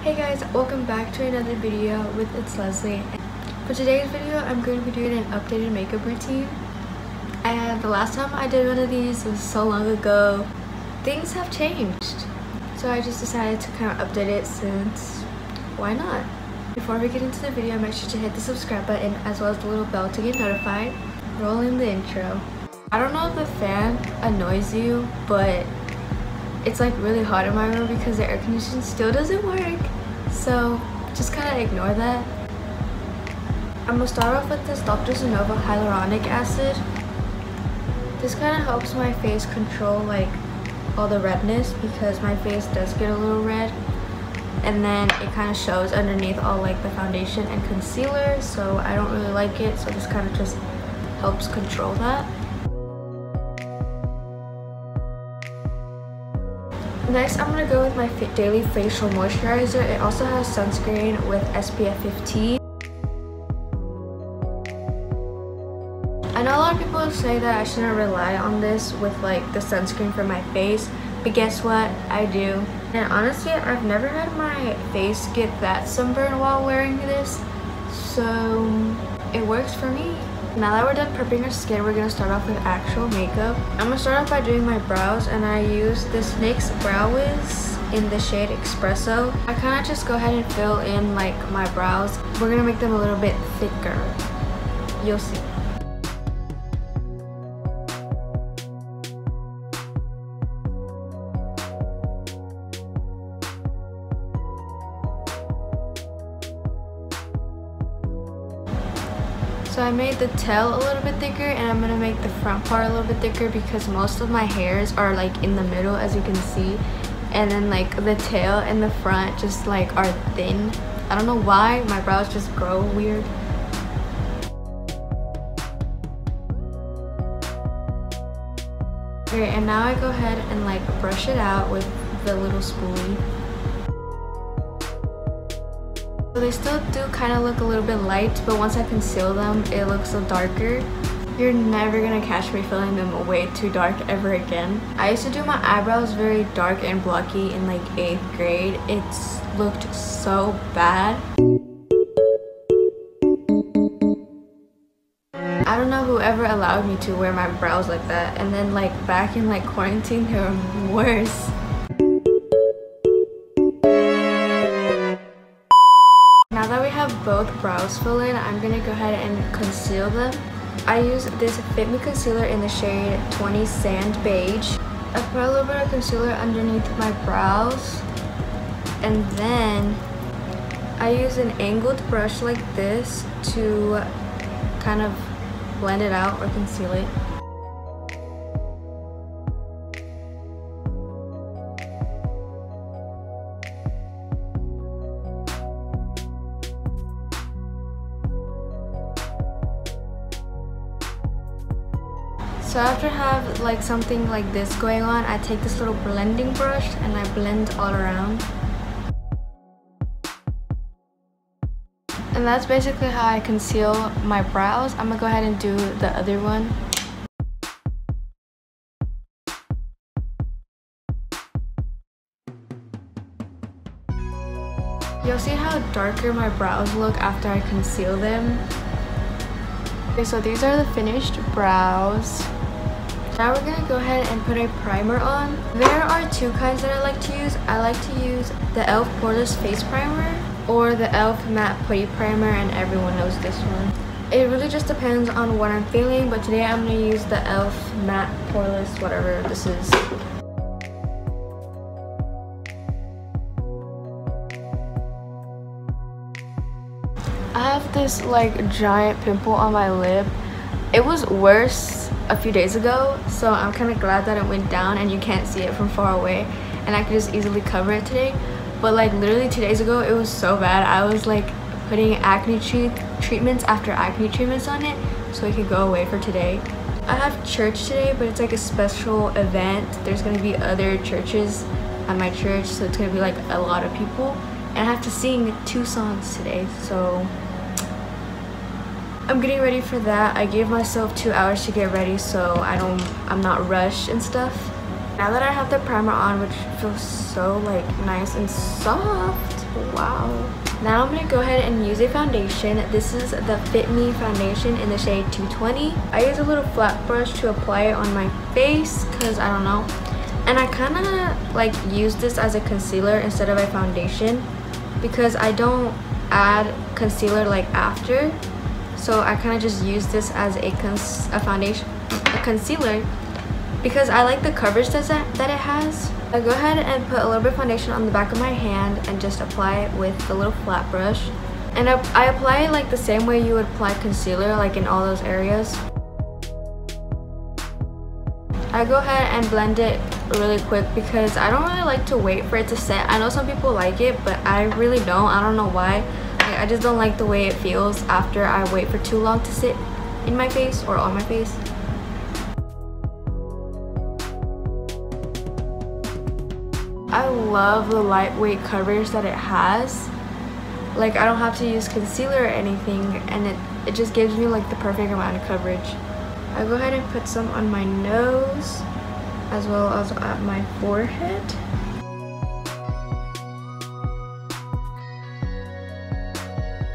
Hey guys, welcome back to another video with It's Leslie. For today's video, I'm going to be doing an updated makeup routine. And the last time I did one of these was so long ago. Things have changed. So I just decided to kind of update it since why not? Before we get into the video, make sure to hit the subscribe button as well as the little bell to get notified. Rolling the intro. I don't know if the fan annoys you, but it's like really hot in my room because the air conditioning still doesn't work. So just kind of ignore that. I'm gonna start off with this Dr. Sonova hyaluronic acid. This kind of helps my face control like all the redness because my face does get a little red. And then it kind of shows underneath all like the foundation and concealer, so I don't really like it. So this kind of just helps control that. Next, I'm going to go with my daily facial moisturizer. It also has sunscreen with SPF 15. I know a lot of people say that I shouldn't rely on this with like the sunscreen for my face, but guess what? I do. And honestly, I've never had my face get that sunburned while wearing this, so it works for me. Now that we're done prepping our skin, we're going to start off with actual makeup. I'm going to start off by doing my brows, and I use this NYX Brow Wiz in the shade Espresso. I kind of just go ahead and fill in like my brows. We're going to make them a little bit thicker. You'll see. So I made the tail a little bit thicker, and I'm gonna make the front part a little bit thicker because most of my hairs are like in the middle, as you can see, and then like the tail and the front just like are thin. I don't know why my brows just grow weird. Okay, and now I go ahead and like brush it out with the little spoolie. So they still do kind of look a little bit light, but once I conceal them, it looks a darker. You're never gonna catch me filling them way too dark ever again. I used to do my eyebrows very dark and blocky in like 8th grade. It's looked so bad. I don't know whoever allowed me to wear my brows like that, and then like back in like quarantine, they were worse. Now that we have both brows filled in, I'm going to go ahead and conceal them. I use this Fit Me concealer in the shade 20 Sand Beige. I put a little bit of concealer underneath my brows, and then I use an angled brush like this to kind of blend it out or conceal it. So after I have like something like this going on, I take this little blending brush and I blend all around. And that's basically how I conceal my brows. I'm gonna go ahead and do the other one. You'll see how darker my brows look after I conceal them. Okay, so these are the finished brows. Now we're gonna go ahead and put a primer on. There are two kinds that I like to use. I like to use the e.l.f. Poreless Face Primer or the e.l.f. Matte Putty Primer, and everyone knows this one. It really just depends on what I'm feeling, but today I'm gonna use the e.l.f. Matte Poreless, whatever this is. I have this like giant pimple on my lip. It was worse a few days ago, so I'm kind of glad that it went down and you can't see it from far away, and I could just easily cover it today. But like literally 2 days ago, it was so bad. I was like putting acne treatments after acne treatments on it so it could go away for today. I have church today, but it's like a special event. There's gonna be other churches at my church, so it's gonna be like a lot of people, and I have to sing 2 songs today, so I'm getting ready for that. I gave myself 2 hours to get ready, so I'm not rushed and stuff. Now that I have the primer on, which feels so like nice and soft, Wow. Now I'm gonna go ahead and use a foundation. This is the Fit Me foundation in the shade 220. I use a little flat brush to apply it on my face because I don't know. And I kind of like use this as a concealer instead of a foundation because I don't add concealer like after. So I kind of just use this as a concealer because I like the coverage that it has. I go ahead and put a little bit of foundation on the back of my hand and just apply it with the little flat brush. And I apply it like the same way you would apply concealer, like in all those areas. I go ahead and blend it really quick because I don't really like to wait for it to set. I know some people like it, but I really don't. I don't know why. Like, I just don't like the way it feels after I wait for too long to sit in my face or on my face. I love the lightweight coverage that it has. Like, I don't have to use concealer or anything, and it just gives me like the perfect amount of coverage. I go ahead and put some on my nose as well as at my forehead.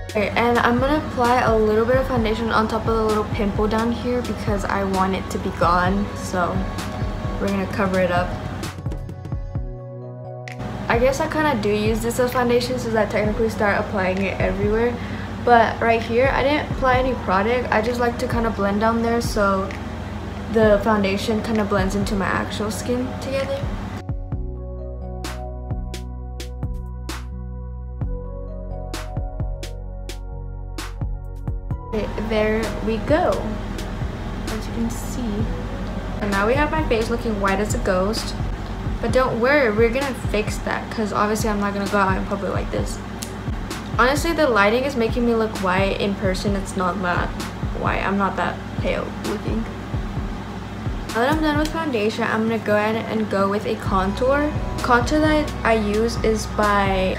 Okay, and I'm gonna apply a little bit of foundation on top of the little pimple down here because I want it to be gone, so we're gonna cover it up. I guess I kind of do use this as foundation since I technically start applying it everywhere. But right here, I didn't apply any product. I just like to kind of blend down there so the foundation kind of blends into my actual skin together. Okay, there we go, as you can see. And now we have my face looking white as a ghost. But don't worry, we're gonna fix that because obviously I'm not gonna go out in public like this. Honestly, the lighting is making me look white. In person, it's not that white. I'm not that pale looking. Now that I'm done with foundation, I'm gonna go ahead and go with a contour. Contour that I use is by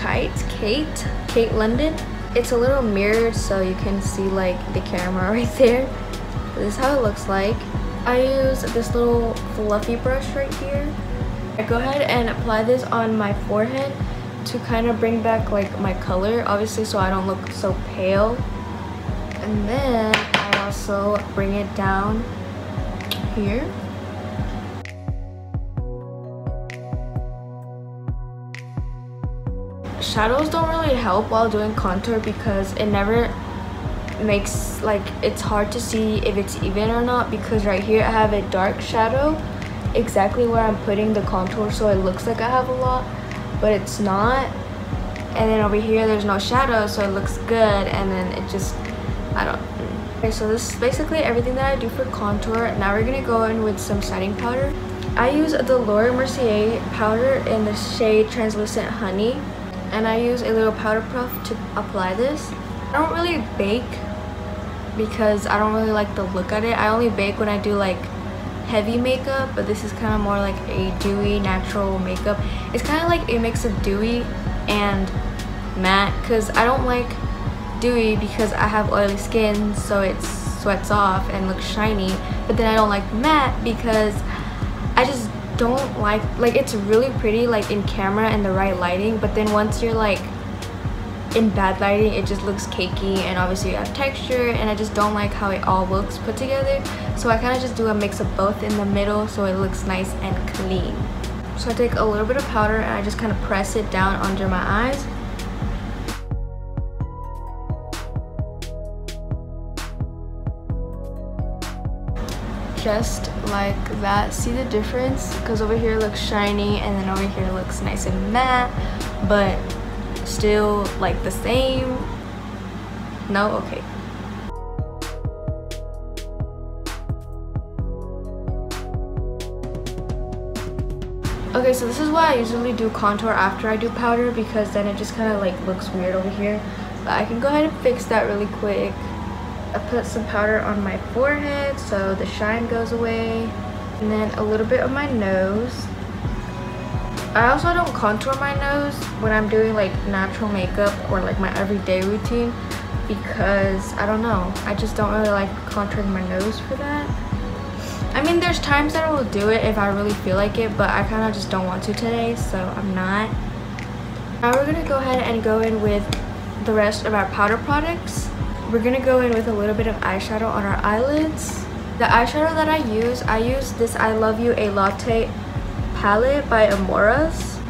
Kate London. It's a little mirrored so you can see like the camera right there. This is how it looks like. I use this little fluffy brush right here. I go ahead and apply this on my forehead to kind of bring back like my color, obviously, so I don't look so pale. And then I also bring it down here. Shadows don't really help while doing contour because it never makes, like, it's hard to see if it's even or not because right here I have a dark shadow exactly where I'm putting the contour, so it looks like I have a lot, but it's not. And then over here there's no shadow, so it looks good, and then it just, I don't. Okay, so this is basically everything that I do for contour. Now we're gonna go in with some setting powder. I use the Laura Mercier powder in the shade Translucent Honey, and I use a little powder puff to apply this. I don't really bake because I don't really like the look at it. I only bake when I do like heavy makeup, but this is kind of more like a dewy natural makeup. It's kind of like a mix of dewy and matte because I don't like dewy because I have oily skin, so it sweats off and looks shiny. But then I don't like matte because I just don't like it's really pretty like in camera and the right lighting, but then once you're like in bad lighting it just looks cakey, and obviously you have texture, and I just don't like how it all looks put together. So I kind of just do a mix of both in the middle so it looks nice and clean. So I take a little bit of powder and I just kind of press it down under my eyes. Just like that. See the difference? Because over here looks shiny and then over here looks nice and matte, but still like the same. No? Okay. Okay, so this is why I usually do contour after I do powder, because then it just kind of like looks weird over here. But I can go ahead and fix that really quick. I put some powder on my forehead so the shine goes away, and then a little bit on my nose. I also don't contour my nose when I'm doing like natural makeup or like my everyday routine because I don't know, I just don't really like contouring my nose for that. I mean, there's times that I will do it if I really feel like it, but I kind of just don't want to today, so I'm not. Now we're gonna go ahead and go in with the rest of our powder products. We're gonna go in with a little bit of eyeshadow on our eyelids. The eyeshadow that I use this I Love You a Latte palette by Amoras.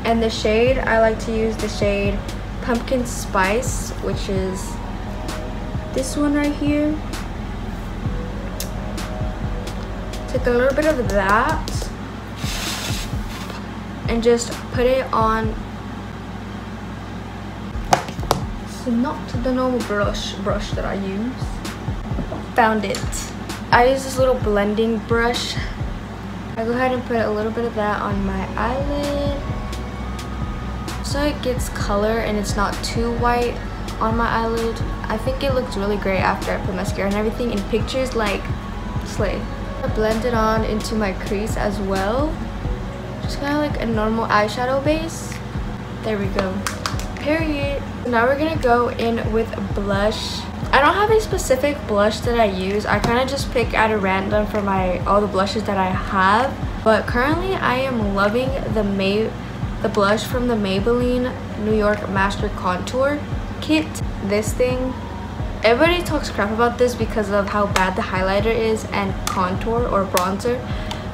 And the shade, I like to use the shade Pumpkin Spice, which is this one right here. Take a little bit of that and just put it on. So not the normal brush that I use. Found it. I use this little blending brush. I go ahead and put a little bit of that on my eyelid so it gets color and it's not too white on my eyelid. I think it looks really great after I put mascara and everything. In pictures, like, slay. I blend it on into my crease as well. Just kind of like a normal eyeshadow base. There we go. Period. Now we're gonna go in with blush. I don't have a specific blush that I use. I kind of just pick at a random for all the blushes that I have. But currently I am loving the blush from the Maybelline New York Master Contour Kit. This thing, everybody talks crap about this because of how bad the highlighter is and contour or bronzer.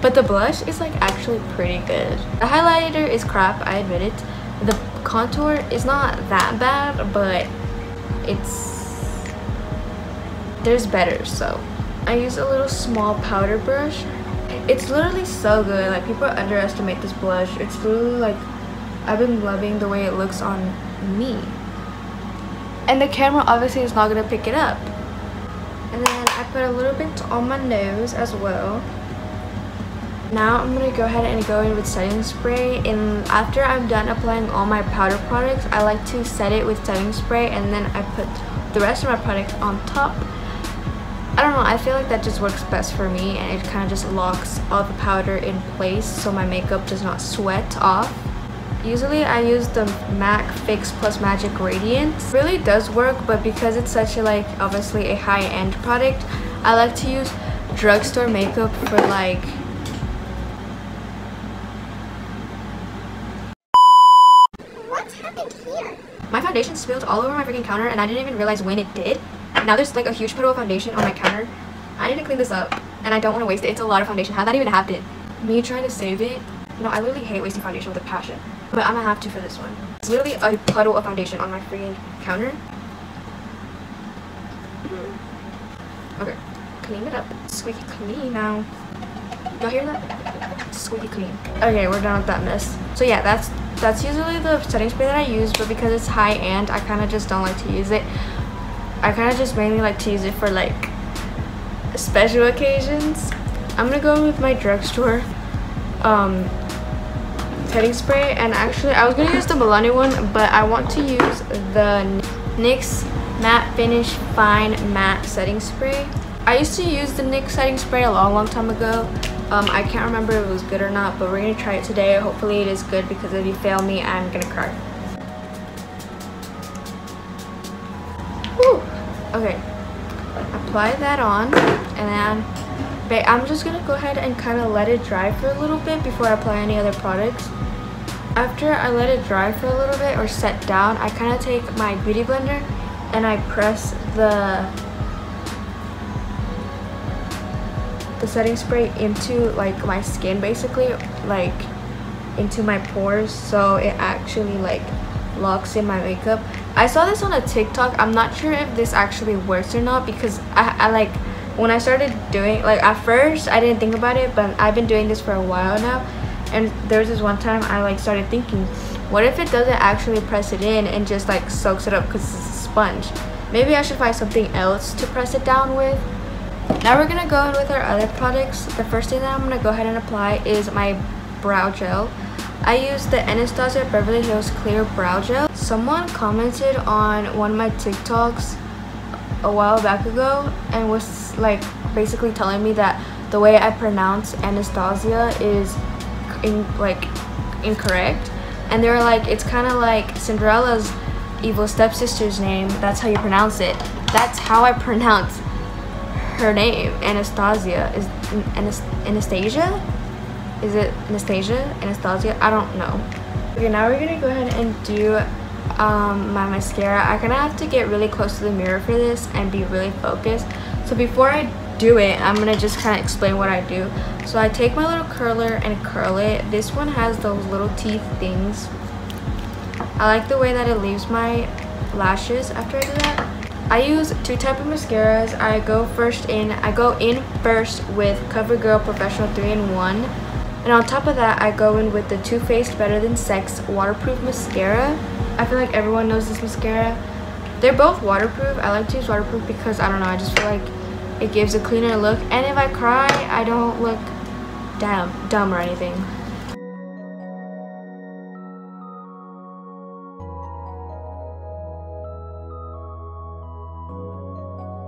But the blush is like actually pretty good. The highlighter is crap, I admit it. The contour is not that bad, but there's better. So I use a little small powder brush. It's literally so good. Like, people underestimate this blush. It's literally like, I've been loving the way it looks on me. And the camera obviously is not gonna pick it up. And then I put a little bit on my nose as well. Now I'm gonna go ahead and go in with setting spray, and after I'm done applying all my powder products, I like to set it with setting spray and then I put the rest of my products on top. I don't know, I feel like that just works best for me, and it kind of just locks all the powder in place so my makeup does not sweat off. Usually I use the MAC Fix Plus Magic Radiance. It really does work, but because it's such a, like, obviously a high-end product, I like to use drugstore makeup for like my foundation spilled all over my freaking counter and I didn't even realize when it did. Now there's like a huge puddle of foundation on my counter. I need to clean this up and I don't want to waste it. It's a lot of foundation. How'd that even happen? Me trying to save it. No, I literally hate wasting foundation with a passion. But I'm gonna have to for this one. It's literally a puddle of foundation on my freaking counter. Okay, clean it up. Squeaky clean now. Y'all hear that? Squeaky clean. Okay, we're done with that mess. So yeah, that's usually the setting spray that I use, but because it's high-end, I kind of just don't like to use it. I kind of just mainly like to use it for like special occasions. I'm gonna go with my drugstore setting spray, and actually I was gonna use the Milani one, but I want to use the NYX Matte Finish Fine Matte Setting Spray. I used to use the NYX setting spray a long time ago. I can't remember if it was good or not, but we're gonna try it today. Hopefully it is good, because if you fail me, I'm gonna cry. Whew. Okay, apply that on, and then I'm just gonna go ahead and kind of let it dry for a little bit before I apply any other products. After I let it dry for a little bit or set down, I kind of take my beauty blender and I press the setting spray into like my skin, basically like into my pores, so it actually like locks in my makeup. I saw this on a TikTok. I'm not sure if this actually works or not, because I like, when I started doing, like, at first I didn't think about it, but I've been doing this for a while now, and there was this one time I like started thinking, what if it doesn't actually press it in and just like soaks it up because it's a sponge? Maybe I should find something else to press it down with. Now we're gonna go in with our other products. The first thing that I'm gonna go ahead and apply is my brow gel. I use the Anastasia Beverly Hills Clear Brow Gel. Someone commented on one of my TikToks a while back ago and was like basically telling me that the way I pronounce Anastasia is incorrect, and they were like, it's kind of like Cinderella's evil stepsister's name. That's how you pronounce it. That's how I pronounce her name. Anastasia. Is Anastasia? Is it Anastasia? Anastasia? I don't know. Okay, now we're gonna go ahead and do my mascara. I kind of have to get really close to the mirror for this and be really focused. So before I do it, I'm gonna just kind of explain what I do. So I take my little curler and curl it. This one has those little teeth things. I like the way that it leaves my lashes after I do that. I use two types of mascaras. I go in first with CoverGirl Professional 3-in-1. And on top of that, I go in with the Too Faced Better Than Sex Waterproof Mascara. I feel like everyone knows this mascara. They're both waterproof. I like to use waterproof because, I don't know, I just feel like it gives a cleaner look. And if I cry, I don't look dumb or anything.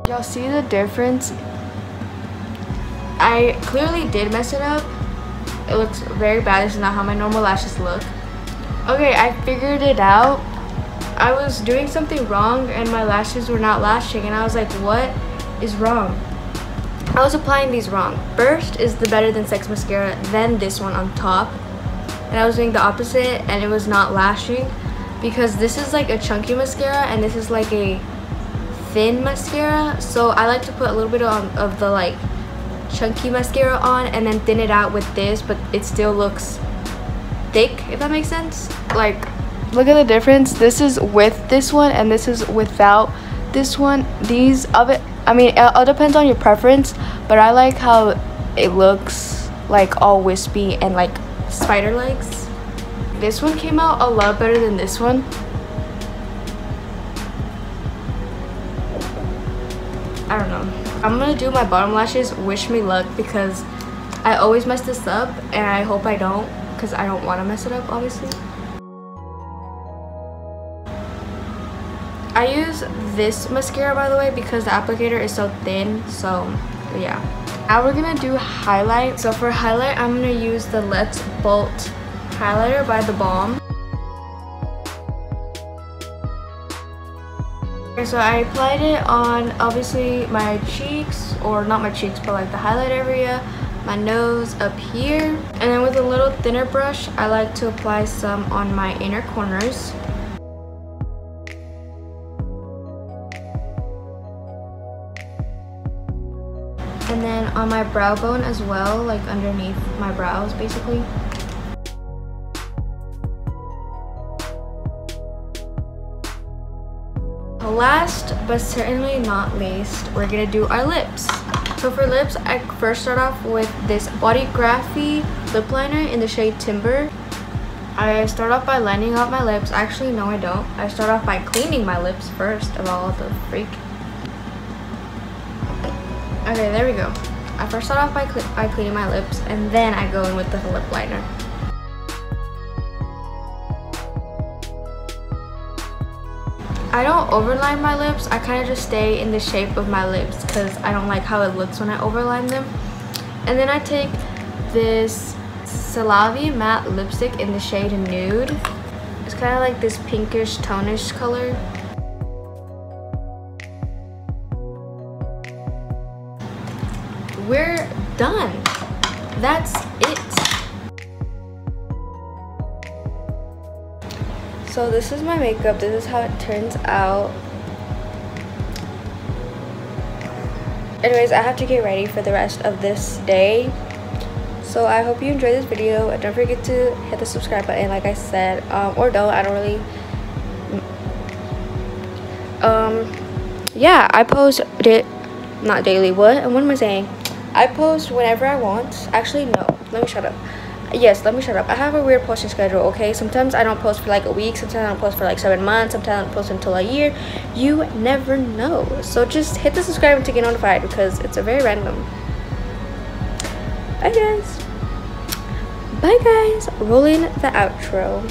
Y'all see the difference? I clearly did mess it up. It looks very bad. This is not how my normal lashes look. Okay, I figured it out. I was doing something wrong and my lashes were not lashing, and I was like, what is wrong? I was applying these wrong. First is the Better Than Sex mascara, then this one on top. And I was doing the opposite and it was not lashing because this is like a chunky mascara and this is like a thin mascara. So I like to put a little bit of the like chunky mascara on and then thin it out with this, but it still looks thick, if that makes sense. Like, look at the difference. This is with this one and this is without this one. I mean, it all depends on your preference, but I like how it looks like all wispy and like spider legs. This one came out a lot better than this one. I don't know. I'm gonna do my bottom lashes. Wish me luck because I always mess this up and I hope I don't, because I don't want to mess it up, obviously. I use this mascara, by the way, because the applicator is so thin. So yeah. Now we're gonna do highlight. So for highlight, I'm gonna use the Let's Bolt highlighter by The Balm. So I applied it on obviously my cheeks, or not my cheeks, but like the highlight area, my nose up here. And then with a little thinner brush, I like to apply some on my inner corners. And then on my brow bone as well, like underneath my brows basically. Last but certainly not least, we're gonna do our lips. So for lips, I first start off with this Bodygraphy lip liner in the shade Timber. I start off by lining up my lips. Actually, no, I don't. I start off by cleaning my lips first of all, the freak. Okay, there we go. I first start off by cleaning my lips, and then I go in with the lip liner. I don't overline my lips. I kind of just stay in the shape of my lips because I don't like how it looks when I overline them. And then I take this Salavi matte lipstick in the shade Nude. It's kind of like this pinkish tonish color. We're done. That's it. So this is my makeup. This is how it turns out. Anyways, I have to get ready for the rest of this day. So I hope you enjoyed this video. And don't forget to hit the subscribe button like I said. Or don't. I don't really... yeah, I post not daily. What am I saying? I post whenever I want. Actually, no. Let me shut up. Yes, let me shut up. I have a weird posting schedule, okay? Sometimes I don't post for like a week. Sometimes I don't post for like 7 months. Sometimes I don't post until a year. You never know. So just hit the subscribe button to get notified because it's a very random. Bye, guys. Bye, guys. Rolling the outro.